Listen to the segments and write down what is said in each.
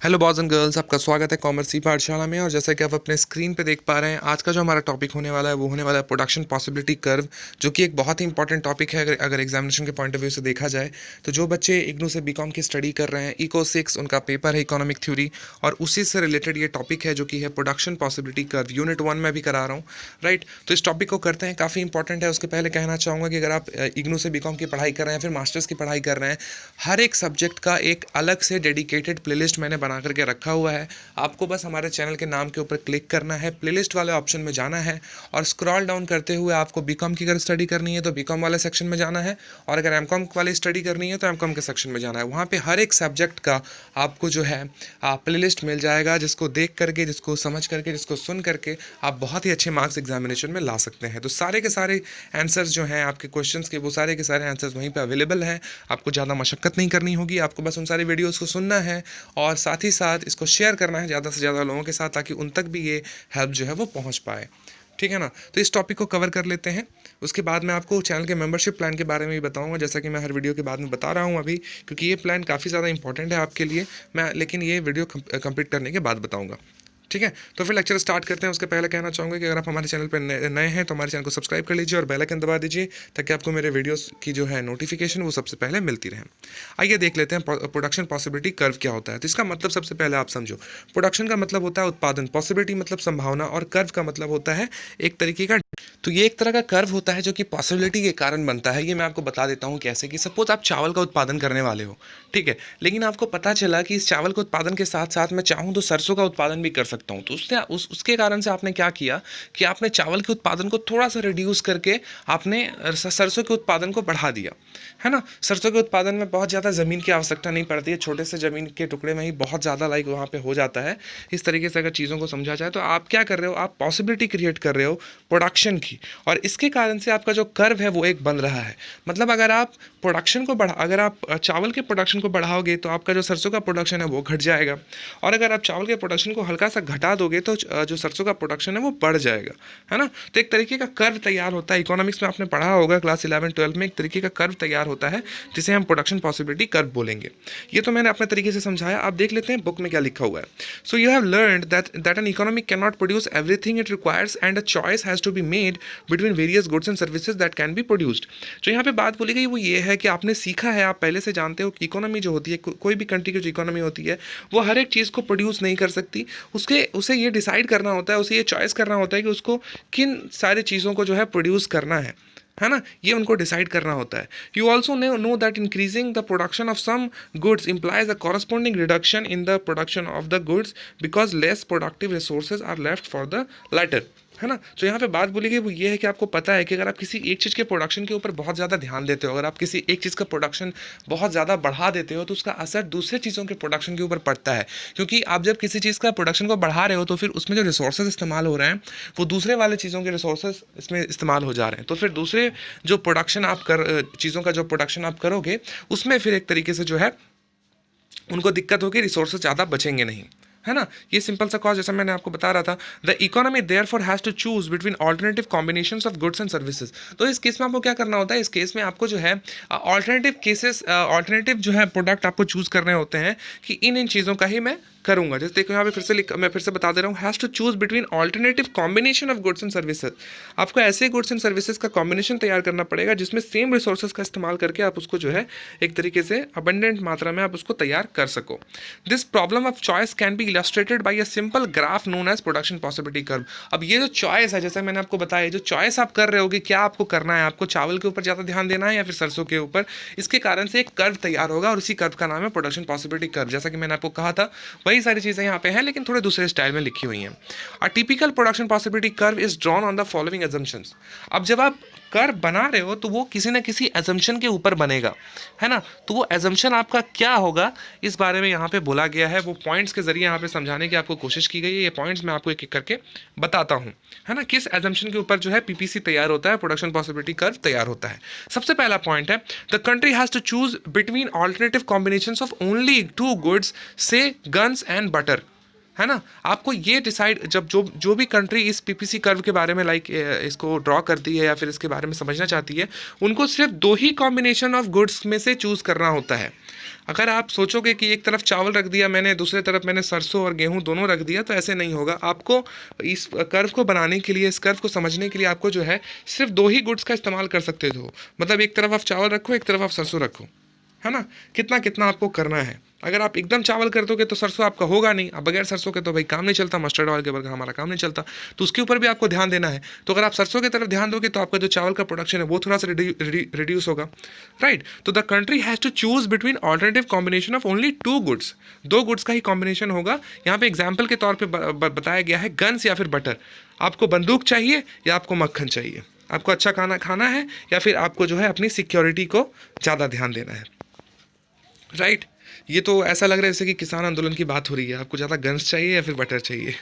Hello boys and girls, आपका स्वागत है कॉमर्स ई पाठशाला में। और जैसा कि आप अपने स्क्रीन पे देख पा रहे हैं, आज का जो हमारा टॉपिक होने वाला है वो होने वाला है प्रोडक्शन पॉसिबिलिटी कर्व, जो कि एक बहुत ही इंपॉर्टेंट टॉपिक है अगर एग्जामिनेशन के पॉइंट ऑफ व्यू से देखा जाए। तो जो बच्चे इग्नू से बीकॉम की स्टडी कर रहे हैं, इको 6 उनका पेपर है इकोनॉमिक थ्योरी, और उसी से रिलेटेड ये टॉपिक है जो कि है प्रोडक्शन पॉसिबिलिटी कर्व। यूनिट 1 में भी करा रहा हूँ, राइट। तो इस टॉपिक को करते हैं, काफ़ी इंपॉर्टेंट है। उसके पहले कहना चाहूँगा कि अगर आप इग्नू से बीकॉम की पढ़ाई कर रहे हैं, फिर मास्टर्स की पढ़ाई कर रहे हैं, हर एक सब्जेक्ट का एक अलग से डेडिकेटेड प्लेलिस्ट मैंने बना करके रखा हुआ है। आपको बस हमारे चैनल के नाम के ऊपर क्लिक करना है, प्लेलिस्ट वाले ऑप्शन में जाना है, और स्क्रॉल डाउन करते हुए आपको बीकॉम की अगर स्टडी करनी है तो बीकॉम वाले सेक्शन में जाना है, और अगर एमकॉम वाली स्टडी करनी है तो एमकॉम के सेक्शन में जाना है। वहाँ पे हर एक सब्जेक्ट का आपको जो है प्लेलिस्ट मिल जाएगा, जिसको देख करके, जिसको समझ करके, जिसको सुन करके आप बहुत ही अच्छे मार्क्स एग्जामिनेशन में ला सकते हैं। तो सारे के सारे आंसर्स जो हैं आपके क्वेश्चंस के, वो सारे के सारे आंसर्स वहीं पे अवेलेबल हैं। आपको ज़्यादा मशक्कत नहीं करनी होगी, आपको बस उन सारी वीडियोज़ को सुनना है और साथ ही साथ इसको शेयर करना है ज़्यादा से ज़्यादा लोगों के साथ, ताकि उन तक भी ये हेल्प जो है वो पहुंच पाए। ठीक है ना। तो इस टॉपिक को कवर कर लेते हैं। उसके बाद मैं आपको चैनल के मेंबरशिप प्लान के बारे में भी बताऊंगा, जैसा कि मैं हर वीडियो के बाद में बता रहा हूं अभी, क्योंकि ये प्लान काफ़ी ज़्यादा इंपॉर्टेंट है आपके लिए। मैं लेकिन ये वीडियो कंप्लीट करने के बाद बताऊंगा। ठीक है, तो फिर लेक्चर स्टार्ट करते हैं। उसके पहले कहना चाहूँगा कि अगर आप हमारे चैनल पर नए हैं तो हमारे चैनल को सब्सक्राइब कर लीजिए और बेल आइकन दबा दीजिए, ताकि आपको मेरे वीडियोस की जो है नोटिफिकेशन वो सबसे पहले मिलती रहे। आइए देख लेते हैं प्रोडक्शन पॉसिबिलिटी कर्व क्या होता है। तो इसका मतलब सबसे पहले आप समझो, प्रोडक्शन का मतलब होता है उत्पादन, पॉसिबिलिटी मतलब संभावना, और कर्व का मतलब होता है एक तरीके का। तो ये एक तरह का कर्व होता है जो कि पॉसिबिलिटी के कारण बनता है। ये मैं आपको बता देता हूँ कैसे। कि सपोज आप चावल का उत्पादन करने वाले हो, ठीक है, लेकिन आपको पता चला कि इस चावल के उत्पादन के साथ साथ मैं चाहूँ तो सरसों का उत्पादन भी कर सकता हूँ। तो उसके कारण से आपने क्या किया कि आपने चावल के उत्पादन को थोड़ा सा रिड्यूस करके आपने सरसों के उत्पादन को बढ़ा दिया, है ना। सरसों के उत्पादन में बहुत ज़्यादा ज़मीन की आवश्यकता नहीं पड़ती है, छोटे से ज़मीन के टुकड़े में ही बहुत ज़्यादा वहाँ पे हो जाता है। इस तरीके से अगर चीज़ों को समझा जाए तो आप क्या कर रहे हो, आप पॉसिबिलिटी क्रिएट कर रहे हो प्रोडक्शन की, और इसके कारण से आपका जो कर्व है वो एक बन रहा है। मतलब अगर आप प्रोडक्शन को अगर आप चावल के प्रोडक्शन को बढ़ाओगे तो आपका जो सरसों का प्रोडक्शन है वो घट जाएगा, और अगर आप चावल के प्रोडक्शन को हल्का सा घटा दोगे तो जो सरसों का प्रोडक्शन है वो बढ़ जाएगा, है ना। तो एक तरीके का कर्व तैयार होता है। इकोनॉमिक्स में आपने पढ़ा होगा क्लास 11-12 में, एक तरीके का कर्व तैयार होता है जिसे हम प्रोडक्शन पॉसिबिलिटी कर्व बोलेंगे। ये तो मैंने अपने तरीके से समझाया। आप देख लेते हैं बुक में क्या लिखा हुआ है। So you have learned that an economy cannot produce everything it requires, and a choice has to be made between various goods and services that can be produced. जो यहाँ पे बात बोली गई वो ये है कि आपने सीखा है, आप पहले से जानते हो कि इकोनॉमी जो होती है, कोई भी कंट्री की जो इकोनॉमी होती है, वो हर एक चीज़ को प्रोड्यूस नहीं कर सकती। उसे ये डिसाइड करना होता है, उसे ये चॉइस करना होता है कि उसको किन सारी चीज़ों को जो है प्रोड्यूस करना है ना। ये उनको डिसाइड करना होता है। You also know that increasing the production of some goods implies a corresponding reduction in the production of the goods because less productive resources are left for the latter, है ना। तो यहाँ पे बात बोली गई वो ये है कि आपको पता है कि अगर आप किसी एक चीज़ के प्रोडक्शन के ऊपर बहुत ज़्यादा ध्यान देते हो, अगर आप किसी एक चीज़ का प्रोडक्शन बहुत ज़्यादा बढ़ा देते हो, तो उसका असर दूसरे चीज़ों के प्रोडक्शन के ऊपर पड़ता है। क्योंकि आप जब किसी चीज़ का प्रोडक्शन को बढ़ा रहे हो तो फिर उसमें जो रिसोर्सेज इस्तेमाल हो रहे हैं वो दूसरे वाले चीज़ों के रिसोर्सेज इसमें इस्तेमाल हो जा रहे हैं। तो फिर दूसरे जो प्रोडक्शन आप चीज़ों का जो प्रोडक्शन आप करोगे उसमें फिर एक तरीके से जो है उनको दिक्कत होगी, रिसोर्सेज ज़्यादा बचेंगे नहीं, है ना। ये सिंपल सा कॉज जैसा मैंने आपको बता रहा था। The economy therefore has to choose between alternative combinations of goods and services. तो इस केस में आपको क्या करना होता है, इस केस में आपको जो है ऑल्टरनेटिव जो है प्रोडक्ट आपको चूज करने होते हैं कि इन चीज़ों का ही मैं करूंगा। जैसे देखो यहाँ पे मैं फिर से बता दे रहा हूँ, has to choose between alternative combination of goods and services. आपको ऐसे गुड्स एंड सर्विसेज का कॉम्बिनेशन तैयार करना पड़ेगा जिसमें सेम रिसोर्सेज का इस्तेमाल करके आप उसको जो है एक तरीके से अबंडेंट मात्रा में आप उसको तैयार कर सको। This problem of choice can be illustrated by a simple graph known as production possibility curve. अब ये जो चॉइस है, जैसे मैंने आपको बताया, जो चॉइस आप कर रहे हो कि क्या आपको करना है, आपको चावल के ऊपर ज़्यादा ध्यान देना है या फिर सरसों के ऊपर, इसके कारण से एक कर्व तैयार होगा, और उसी कर्व का नाम है प्रोडक्शन पॉसिबिलिटी कर्व। जैसा कि मैंने आपको कहा था वही सारी चीज़ें यहाँ पे हैं, लेकिन थोड़े दूसरे स्टाइल में लिखी हुई हैं। A typical production possibility curve is drawn on the following assumptions. अब जब आप कर्व बना रहे हो तो वो किसी न किसी एजम्पशन के ऊपर बनेगा, है ना। तो वो एजम्पशन आपका क्या होगा इस बारे में यहाँ पे बोला गया है, वो पॉइंट्स के जरिए यहाँ पे समझाने की आपको कोशिश की गई है। ये पॉइंट्स मैं आपको एक एक करके बताता हूँ, है ना, किस एजम्पशन के ऊपर जो है पीपीसी तैयार होता है, प्रोडक्शन पॉसिबिलिटी कर्व तैयार होता है। सबसे पहला पॉइंट है, the country has to choose between alternative combinations of only 2 goods, say guns and butter, है ना। आपको ये डिसाइड, जब जो भी कंट्री इस पीपीसी कर्व के बारे में इसको ड्रॉ करती है या फिर इसके बारे में समझना चाहती है, उनको सिर्फ दो ही कॉम्बिनेशन ऑफ गुड्स में से चूज़ करना होता है। अगर आप सोचोगे कि एक तरफ चावल रख दिया मैंने, दूसरी तरफ मैंने सरसों और गेहूं दोनों रख दिया, तो ऐसे नहीं होगा। आपको इस कर्व को बनाने के लिए, इस कर्व को समझने के लिए आपको जो है सिर्फ दो ही गुड्स का इस्तेमाल कर सकते हो। मतलब एक तरफ आप चावल रखो, एक तरफ आप सरसों रखो, है ना। कितना कितना आपको करना है। अगर आप एकदम चावल कर दोगे तो सरसों आपका होगा नहीं। अब बगैर सरसों के तो भाई काम नहीं चलता, मस्टर्ड ऑयल के बगैर हमारा काम नहीं चलता, तो उसके ऊपर भी आपको ध्यान देना है। तो अगर आप सरसों की तरफ ध्यान दोगे तो आपका जो चावल का प्रोडक्शन है वो थोड़ा सा रिड्यूस होगा, राइट। तो the country has to choose between alternative combination of only two goods. दो गुड्स का ही कॉम्बिनेशन होगा। यहाँ पे एग्जाम्पल के तौर पर बताया गया है गन्स या फिर बटर। आपको बंदूक चाहिए या आपको मक्खन चाहिए, आपको अच्छा खाना खाना है या फिर आपको जो है अपनी सिक्योरिटी को ज़्यादा ध्यान देना है, राइट। ये तो ऐसा लग रहा है जैसे कि किसान आंदोलन की बात हो रही है। आपको ज़्यादा गन्स चाहिए या फिर बटर चाहिए।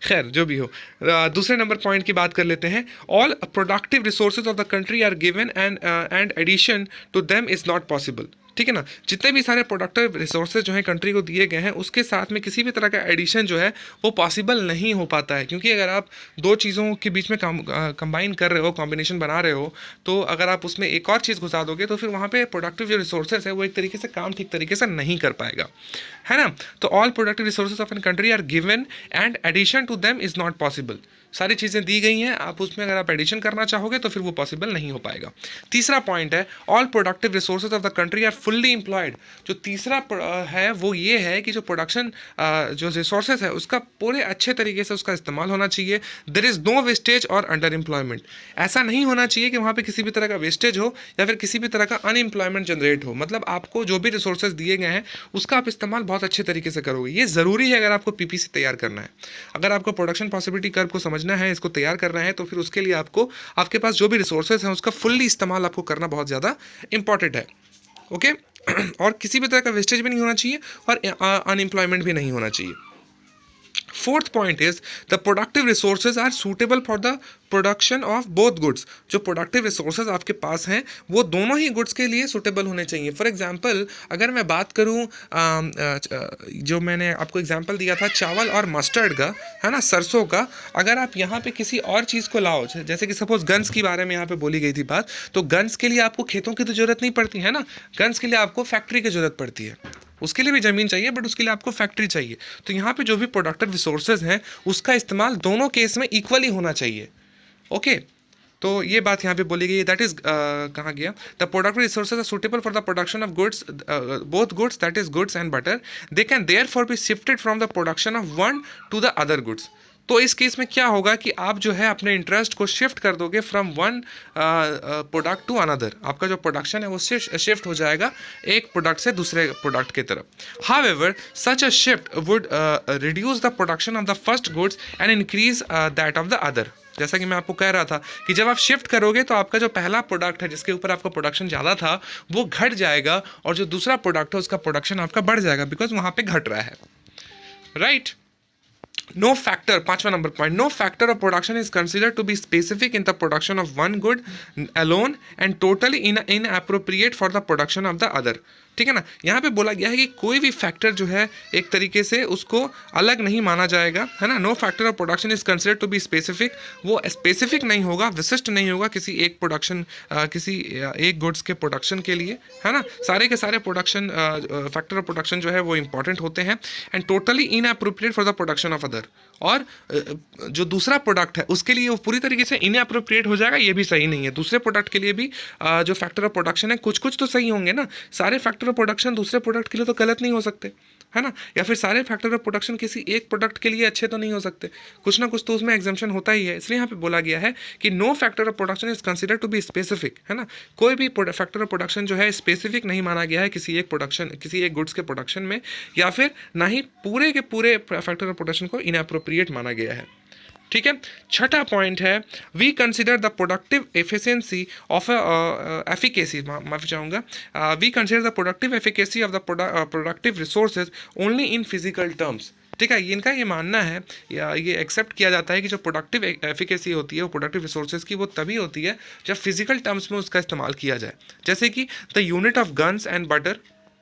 खैर जो भी हो, दूसरे नंबर पॉइंट की बात कर लेते हैं। All productive resources of the country are given and addition to them is not possible. ठीक है ना। जितने भी सारे प्रोडक्टिव रिसोर्सेज जो हैं कंट्री को दिए गए हैं, उसके साथ में किसी भी तरह का एडिशन जो है वो पॉसिबल नहीं हो पाता है। क्योंकि अगर आप दो चीज़ों के बीच में कंबाइन कर रहे हो, कॉम्बिनेशन बना रहे हो, तो अगर आप उसमें एक और चीज़ घुसा दोगे तो फिर वहाँ पे प्रोडक्टिव जो रिसोर्सेज है वो एक तरीके से काम ठीक तरीके से नहीं कर पाएगा, है ना। तो all productive resources of an country are given and addition to them is not possible. सारी चीज़ें दी गई हैं, आप उसमें अगर आप एडिशन करना चाहोगे तो फिर वो पॉसिबल नहीं हो पाएगा। तीसरा पॉइंट है all productive resources of the country are fully employed. जो तीसरा है वो ये है कि जो प्रोडक्शन जो रिसोर्सेज है उसका पूरे अच्छे तरीके से उसका इस्तेमाल होना चाहिए। देयर इज़ नो वेस्टेज और अंडर एम्प्लॉयमेंट। ऐसा नहीं होना चाहिए कि वहाँ पे किसी भी तरह का वेस्टेज हो या फिर किसी भी तरह का अनएम्प्लॉयमेंट जनरेट हो। मतलब आपको जो भी रिसोर्सेज दिए गए हैं उसका आप इस्तेमाल बहुत अच्छे तरीके से करोगे। ये ज़रूरी है अगर आपको पीपीसी तैयार करना है। अगर आपको प्रोडक्शन पॉसिबिलिटी कर्व को समझना है, इसको तैयार करना है, तो फिर उसके लिए आपको आपके पास जो भी रिसोर्सेज हैं उसका फुल्ली इस्तेमाल आपको करना बहुत ज़्यादा इंपॉर्टेंट है, ओके। और किसी भी तरह का वेस्टेज भी नहीं होना चाहिए और अनएम्प्लॉयमेंट भी नहीं होना चाहिए। Fourth point is the productive resources are suitable for the production of both goods. जो प्रोडक्टिव रिसोर्सेज आपके पास हैं वो दोनों ही गुड्स के लिए सूटेबल होने चाहिए। फॉर एग्जांपल अगर मैं बात करूं जो मैंने आपको एग्जांपल दिया था चावल और मस्टर्ड का, है ना, सरसों का, अगर आप यहाँ पे किसी और चीज़ को लाओ, जैसे कि सपोज गन्स के बारे में यहाँ पे बोली गई थी बात, तो गन्स के लिए आपको खेतों की तो ज़रूरत नहीं पड़ती है ना। गन्स के लिए आपको फैक्ट्री की ज़रूरत पड़ती है। उसके लिए भी ज़मीन चाहिए बट उसके लिए आपको फैक्ट्री चाहिए। तो यहाँ पे जो भी प्रोडक्टिव रिसोर्सेज हैं उसका इस्तेमाल दोनों केस में इक्वली होना चाहिए, ओके। तो ये बात यहाँ पे बोली गई है। दैट इज कहाँ गया, the productive resources are suitable for the production of goods, both goods, that is goods and butter, they can therefore be shifted from the production of one to the other goods. तो इस case में क्या होगा कि आप जो है अपने इंटरेस्ट को शिफ्ट कर दोगे from one product to another. आपका जो प्रोडक्शन है वो शिफ्ट हो जाएगा एक प्रोडक्ट से दूसरे प्रोडक्ट की तरफ। However such a shift would reduce the production of the first goods and increase that of the other. जैसा कि मैं आपको कह रहा था कि जब आप शिफ्ट करोगे तो आपका जो पहला प्रोडक्ट है जिसके ऊपर आपका प्रोडक्शन ज़्यादा था वो घट जाएगा और जो दूसरा प्रोडक्ट है उसका प्रोडक्शन आपका बढ़ जाएगा, बिकॉज वहाँ पे घट रहा है, राइट। No factor, पांचवा number point, no factor of production is considered to be specific in the production of one good alone and totally inappropriate for the production of the other। ठीक है ना। यहाँ पे बोला गया है कि कोई भी फैक्टर जो है एक तरीके से उसको अलग नहीं माना जाएगा, है ना। No factor of production is considered to be specific. वो स्पेसिफिक नहीं होगा, विशिष्ट नहीं होगा किसी एक प्रोडक्शन किसी एक गुड्स के प्रोडक्शन के लिए, है ना। सारे के सारे प्रोडक्शन फैक्टर ऑफ प्रोडक्शन जो है वो इंपॉर्टेंट होते हैं and totally inappropriate for the production of other. और जो दूसरा प्रोडक्ट है उसके लिए वो पूरी तरीके से इनअप्रोप्रिएट हो जाएगा, ये भी सही नहीं है। दूसरे प्रोडक्ट के लिए भी जो फैक्टर ऑफ प्रोडक्शन है कुछ कुछ तो सही होंगे ना। सारे फैक्टर ऑफ प्रोडक्शन दूसरे प्रोडक्ट के लिए तो गलत नहीं हो सकते, है ना। या फिर सारे फैक्टर ऑफ प्रोडक्शन किसी एक प्रोडक्ट के लिए अच्छे तो नहीं हो सकते, कुछ ना कुछ तो उसमें एग्जम्पशन होता ही है। इसलिए यहाँ पे बोला गया है कि no factor of production is considered to be specific, है ना। कोई भी फैक्टर ऑफ प्रोडक्शन जो है स्पेसिफिक नहीं माना गया है किसी एक प्रोडक्शन किसी एक गुड्स के प्रोडक्शन में, या फिर ना ही पूरे के पूरे फैक्टर ऑफ प्रोडक्शन को इनअप्रोप्रिएट माना गया है। ठीक है। छठा पॉइंट है we consider the productive efficiency of efficacy, माफी चाहूँगा, we consider the productive efficacy of the productive resources only in physical terms. ठीक है। इनका ये मानना है या ये एक्सेप्ट किया जाता है कि जो प्रोडक्टिव एफिकेसी होती है वो प्रोडक्टिव रिसोर्सेज की वो तभी होती है जब फिजिकल टर्म्स में उसका इस्तेमाल किया जाए। जैसे कि the unit of guns and butter,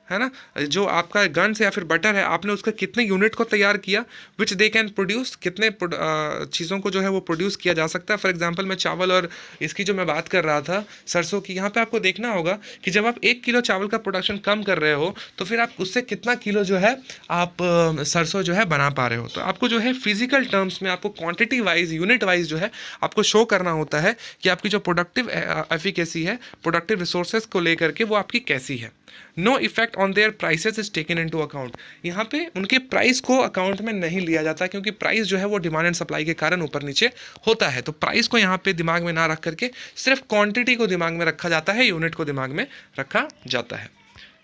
है ना, जो आपका गन्स या फिर बटर है, आपने उसका कितने यूनिट को तैयार किया, विच दे कैन प्रोड्यूस, कितने चीज़ों को जो है वो प्रोड्यूस किया जा सकता है। फॉर एग्जांपल मैं चावल और इसकी जो मैं बात कर रहा था सरसों की, यहाँ पे आपको देखना होगा कि जब आप 1 किलो चावल का प्रोडक्शन कम कर रहे हो तो फिर आप उससे कितना किलो जो है आप सरसों जो है बना पा रहे हो। तो आपको जो है फिजिकल टर्म्स में आपको क्वांटिटी वाइज, यूनिट वाइज जो है आपको शो करना होता है कि आपकी जो प्रोडक्टिव एफिकेसी है, प्रोडक्टिव रिसोर्सेज को लेकर के वो आपकी कैसी है। No effect on their prices is taken into account, यहाँ पे उनके प्राइस को अकाउंट में नहीं लिया जाता, क्योंकि प्राइस जो है वो डिमांड एंड सप्लाई के कारण ऊपर नीचे होता है। तो प्राइस को यहाँ पे दिमाग में ना रख करके सिर्फ क्वांटिटी को दिमाग में रखा जाता है, यूनिट को दिमाग में रखा जाता है।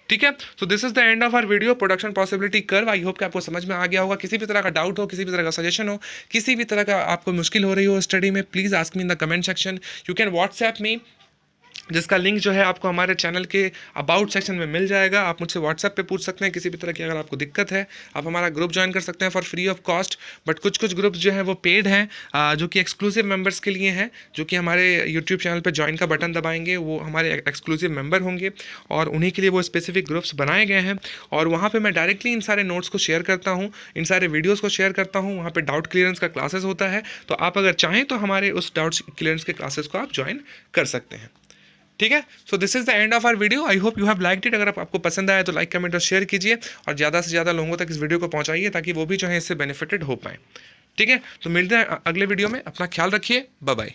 ठीक है, so this is the end of our video production possibility curve. I hope कि आपको समझ में आ गया होगा। किसी भी तरह का डाउट हो, किसी भी तरह का सजेशन हो, किसी भी तरह का आपको मुश्किल हो रही हो स्टडी में, please ask me in the comment section. You can WhatsApp me, जिसका लिंक जो है आपको हमारे चैनल के अबाउट सेक्शन में मिल जाएगा। आप मुझसे व्हाट्सएप पे पूछ सकते हैं किसी भी तरह की अगर आपको दिक्कत है। आप हमारा ग्रुप ज्वाइन कर सकते हैं for free of cost, but कुछ कुछ ग्रुप्स जो हैं वो पेड हैं, जो कि एक्सक्लूसिव मेंबर्स के लिए हैं, जो कि हमारे यूट्यूब चैनल पे ज्वाइन का बटन दबाएंगे वो हमारे एक्सक्लूसिव मेंबर होंगे, और उन्हीं के लिए वो स्पेसिफिक ग्रुप्स बनाए गए हैं। और वहाँ पर मैं डायरेक्टली इन सारे नोट्स को शेयर करता हूँ, इन सारे वीडियोज़ को शेयर करता हूँ। वहाँ पर डाउट क्लियरेंस का क्लासेस होता है, तो आप अगर चाहें तो हमारे उस डाउट क्लियरेंस के क्लासेस को आप ज्वाइन कर सकते हैं। ठीक है, so this is the end of our video. I hope you have liked it. अगर आपको पसंद आया तो लाइक, कमेंट और शेयर कीजिए, और ज़्यादा से ज़्यादा लोगों तक इस वीडियो को पहुंचाइए ताकि वो भी जो है इससे बेनिफिटेड हो पाए। ठीक है, तो मिलते हैं अगले वीडियो में। अपना ख्याल रखिए, बाय बाय।